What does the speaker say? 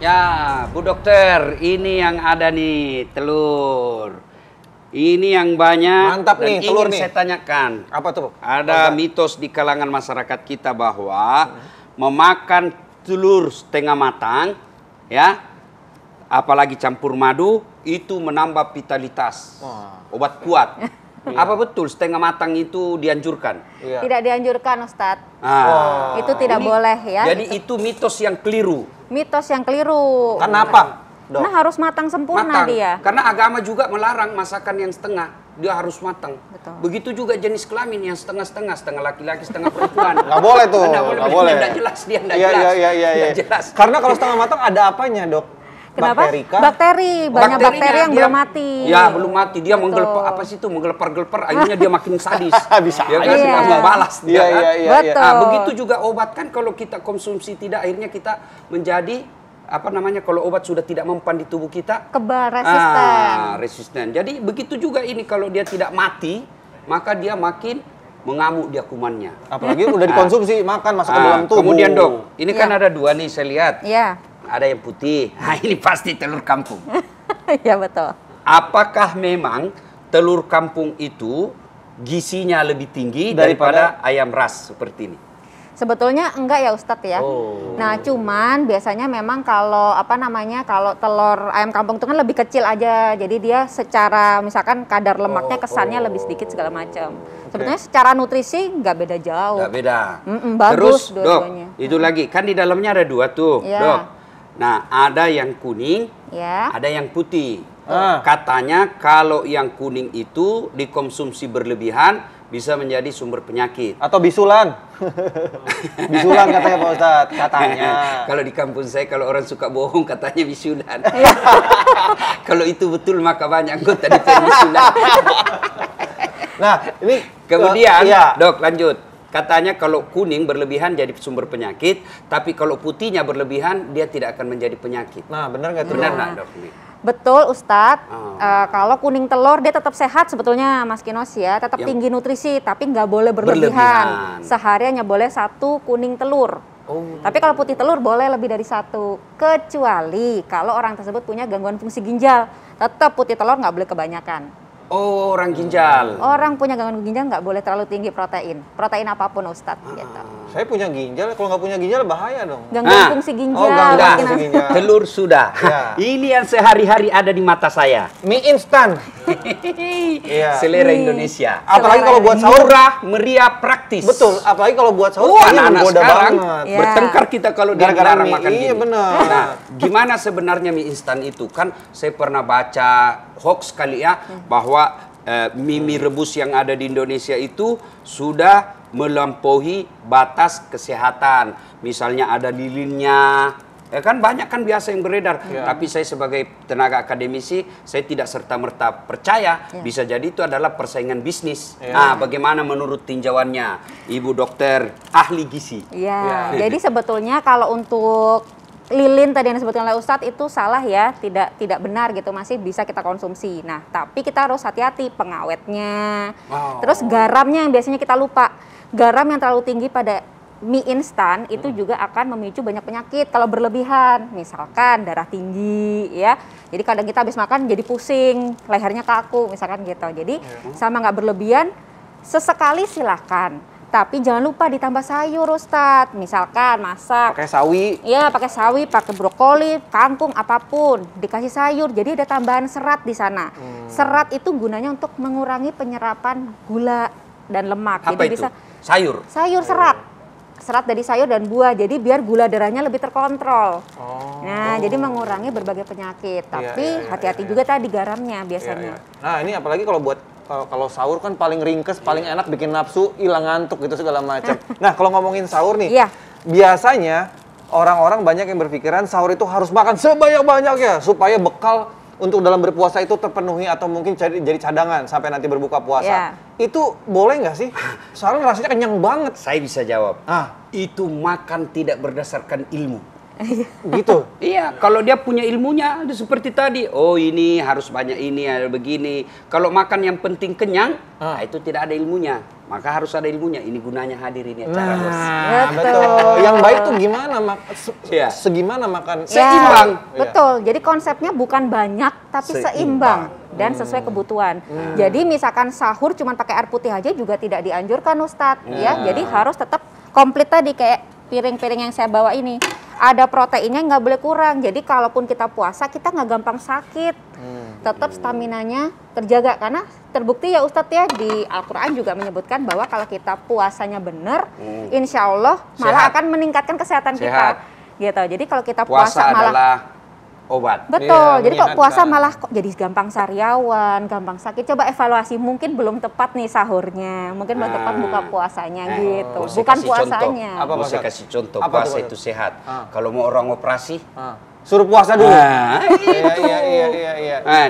Ya, Bu Dokter, ini yang ada nih telur. Ini yang banyak. Mantap nih, telur nih. Saya tanyakan. Apa tuh? Ada mitos di kalangan masyarakat kita bahwa memakan telur setengah matang, ya, apalagi campur madu, itu menambah vitalitas. Obat kuat. Apa betul setengah matang itu dianjurkan? Iya. Tidak dianjurkan, Ustadz. Itu tidak Ini, boleh ya. Jadi itu mitos yang keliru. Mitos yang keliru. Kenapa, Dok? Nah, harus matang sempurna dia. Karena agama juga melarang masakan yang setengah. Dia harus matang. Betul. Begitu juga jenis kelamin yang setengah-setengah, setengah laki-laki, setengah perempuan. Nggak boleh tuh, Nggak boleh. Nggak jelas dia, nggak Iya, jelas. iya. Nggak jelas. Karena kalau setengah matang ada apanya, Dok? Kenapa? Bakteri kah? Bakteri, banyak Bakterinya bakteri yang dia- belum mati. Ya, belum mati. Dia Betul. menggelepar, apa sih itu? Menggelepar-gelepar, akhirnya dia makin sadis. Bisa Ya kan? aja. Suka mau balas. dia Iya, kan? iya, iya. Betul. Nah, begitu juga obat kan kalau kita konsumsi tidak, akhirnya kita menjadi, apa namanya, kalau obat sudah tidak mempan di tubuh kita, Kebal resisten. resisten. Jadi begitu juga ini, kalau dia tidak mati, maka dia makin mengamuk dia kumannya. Apalagi udah dikonsumsi, makan masuk ke dalam tubuh. Kemudian Dok, ini kan Ya. ada dua nih saya lihat. Iya. Ada yang putih. Nah, ini pasti telur kampung. Iya, betul. Apakah memang telur kampung itu gizinya lebih tinggi daripada ayam ras seperti ini? Sebetulnya enggak ya Ustadz ya. Oh. Nah, cuman biasanya memang kalau kalau telur ayam kampung itu kan lebih kecil aja. Jadi dia secara misalkan kadar lemaknya kesannya lebih sedikit segala macam. Sebetulnya secara nutrisi nggak beda jauh. Nggak beda. Bagus Terus Dok, dua-duanya. itu lagi kan di dalamnya ada dua tuh, Iya. Dok. Nah, ada yang kuning, Ya. ada yang putih. Ah. Katanya kalau yang kuning itu dikonsumsi berlebihan bisa menjadi sumber penyakit. Atau bisulan. Bisulan katanya Pak Ustadz, katanya. Kalau di kampung saya, kalau orang suka bohong katanya bisulan. Kalau itu betul maka banyak anggota DPR bisulan. Nah, ini Kemudian, iya. Dok, lanjut. Katanya kalau kuning berlebihan jadi sumber penyakit, tapi kalau putihnya berlebihan dia tidak akan menjadi penyakit. Nah, benar nggak tuh? Benar Dok? nggak, Dok? Ini? Betul Ustadz, Oh. kalau kuning telur dia tetap sehat sebetulnya Mas Kinos ya, tetap Yang- tinggi nutrisi, tapi nggak boleh berlebihan. Berlebihan. Sehari hanya boleh 1 kuning telur. Oh. Tapi kalau putih telur boleh lebih dari 1, kecuali kalau orang tersebut punya gangguan fungsi ginjal, tetap putih telur nggak boleh kebanyakan. Oh, orang ginjal. Orang punya gangguan ginjal nggak boleh terlalu tinggi protein apapun Ustadz gitu. Saya punya ginjal, kalau nggak punya ginjal bahaya dong. Gangguan Nah. fungsi ginjal. Oh, gangguan Enggak. fungsi ginjal. Telur sudah. Ya. Ini yang sehari-hari ada di mata saya. Mie instan. Iya. Selera Indonesia. Apalagi kalau buat sahur. Murah, meriah, praktis. Betul, apalagi kalau buat sahur Oh, kayaknya anak-anak menggoda sekarang banget. Ya. bertengkar kita kalau dia Gara-gara dilarang mie, makan iya gini. benar. Nah, gimana sebenarnya mie instan itu? Kan saya pernah baca hoax kali ya, bahwa mie rebus yang ada di Indonesia itu sudah melampaui batas kesehatan. Misalnya ada lilinnya. Ya kan banyak kan biasa yang beredar. Ya. Tapi saya sebagai tenaga akademisi, saya tidak serta-merta percaya. Ya. Bisa jadi itu adalah persaingan bisnis. Ya. Nah, bagaimana menurut tinjauannya Ibu Dokter ahli gizi? Iya, jadi sebetulnya kalau untuk lilin tadi yang disebutkan oleh Ustadz itu salah ya, tidak benar gitu, masih bisa kita konsumsi. Nah, tapi kita harus hati-hati pengawetnya. Wow. Terus garamnya yang biasanya kita lupa. Garam yang terlalu tinggi pada mie instan itu juga akan memicu banyak penyakit kalau berlebihan. Misalkan darah tinggi ya. Jadi kadang kita habis makan jadi pusing, lehernya kaku misalkan gitu. Jadi sama nggak berlebihan, sesekali silakan. Tapi jangan lupa ditambah sayur Ustadz. Misalkan masak. Pakai sawi. Iya, pakai sawi, pakai brokoli, kangkung, apapun. Dikasih sayur, jadi ada tambahan serat di sana. Serat itu gunanya untuk mengurangi penyerapan gula dan lemak. Apa jadi itu? bisa Sayur. sayur serat. Serat dari sayur dan buah. Jadi biar gula darahnya lebih terkontrol. Nah, jadi mengurangi berbagai penyakit. Tapi hati-hati juga tadi garamnya biasanya. Nah, ini apalagi kalau buat kalau sahur kan paling ringkes, paling enak, bikin nafsu, hilang ngantuk gitu segala macam. Nah, kalau ngomongin sahur nih, Iya. biasanya orang-orang banyak yang berpikiran sahur itu harus makan sebanyak-banyaknya supaya bekal untuk dalam berpuasa itu terpenuhi atau mungkin jadi cadangan sampai nanti berbuka puasa. Iya. Itu boleh nggak sih? Soalnya rasanya kenyang banget. Saya bisa jawab. Ah, Itu makan tidak berdasarkan ilmu. gitu. Iya, kalau dia punya ilmunya seperti tadi. Oh, ini harus banyak ini, ada begini. Kalau makan yang penting kenyang, nah, itu tidak ada ilmunya. maka harus ada ilmunya. Ini gunanya hadir ini acara, Bos. Nah, betul. Yang baik tuh gimana? Iya. Segimana makan? Seimbang. Ya, betul. Jadi konsepnya bukan banyak tapi seimbang dan sesuai kebutuhan. Jadi misalkan sahur cuma pakai air putih aja juga tidak dianjurkan, Ustadz. Ya, jadi harus tetap komplit tadi kayak piring-piring yang saya bawa ini. Ada proteinnya, nggak boleh kurang. Jadi kalaupun kita puasa kita nggak gampang sakit. Tetap staminanya terjaga karena terbukti ya Ustadz ya di Al-Quran juga menyebutkan bahwa kalau kita puasanya benar, insya Allah malah akan meningkatkan kesehatan kita. Gitu. Jadi kalau kita puasa malah adalah obat. betul. Iya, Jadi kok puasa menyehatkan. malah kok jadi gampang sariawan, gampang sakit. Coba evaluasi, mungkin belum tepat nih sahurnya, mungkin belum tepat buka puasanya gitu. Bos, saya Bukan kasih puasanya. Contoh. Apa, Bos, saya Pak? kasih contoh. Apa Puasa tuh, Pak? itu sehat. Ah. Kalau mau orang operasi, Suruh puasa dulu. nah, Iya. nah,